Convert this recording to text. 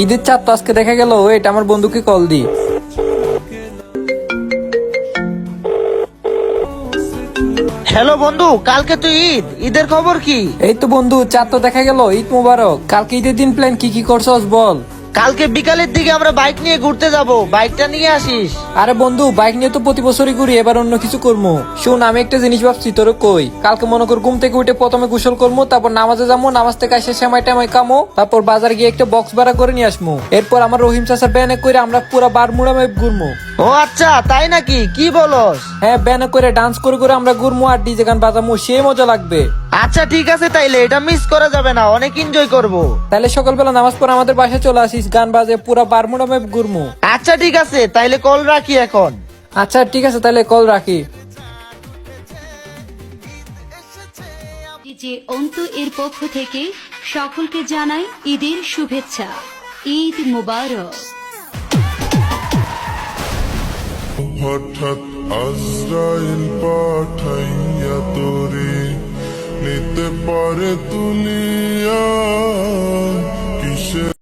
ঈদের চাঁদ তো আজকে দেখা গেল, এটা আমার বন্ধুকে কল দি। হ্যালো বন্ধু, কালকে তো ঈদ, ঈদের খবর কি? এই তো বন্ধু, চাঁদ তো দেখা গেল, ঈদ মোবারক। কালকে ঈদের দিন প্ল্যান কি কি করছস বল। কালকে বিকালের দিকে আমরা বাইক নিয়ে ঘুরতে যাব, বাইকটা নিয়ে আসিস। আরে বন্ধু, বাইক নিয়ে তো প্রতি বছরই ঘুরি, এবার অন্য কিছু করবো। শোন, আমি একটা জিনিস ভাবছি, তোর কই। কালকে মনে কর ঘুম থেকে উঠে প্রথমে গোসল করবো, তারপর নামাজে যাবো, নামাজ থেকে এসে সেমাই টামাই কামো, তারপর বাজার গিয়ে একটা বক্স ভাড়া করে নিয়ে আসবো। এরপর আমার রহিম চাষা ব্যানে করে আমরা পুরো বারমুড়া ম্যাপ ঘুরবো। ও আচ্ছা, তাই নাকি? কি বলস? হ্যাঁ, ব্যানে করে ডান্স করে করে আমরা ঘুরবো আর ডিজে গান বাজাবো, সে মজা লাগবে। আচ্ছা ঠিক আছে, তাইলে এটা মিস করা যাবে না, অনেক এনজয় করব। তাহলে সকালবেলা নামাজ পড়ে আমাদের বাসায় চলে আসিস, গান বাজে পুরো বারমুড়া ম্যাপ ঘুরবো। আচ্ছা ঠিক আছে, তাইলে কল রাখি এখন। আচ্ছা ঠিক আছে, তাহলে কল রাখি। যে অন্তু এর পক্ষ থেকে সকলকে জানাই ঈদের শুভেচ্ছা। ঈদ মুবারক। হঠাৎ আজরাইল পাঠাইয়া তোরে নিতে পারে তুলিয়া কিসে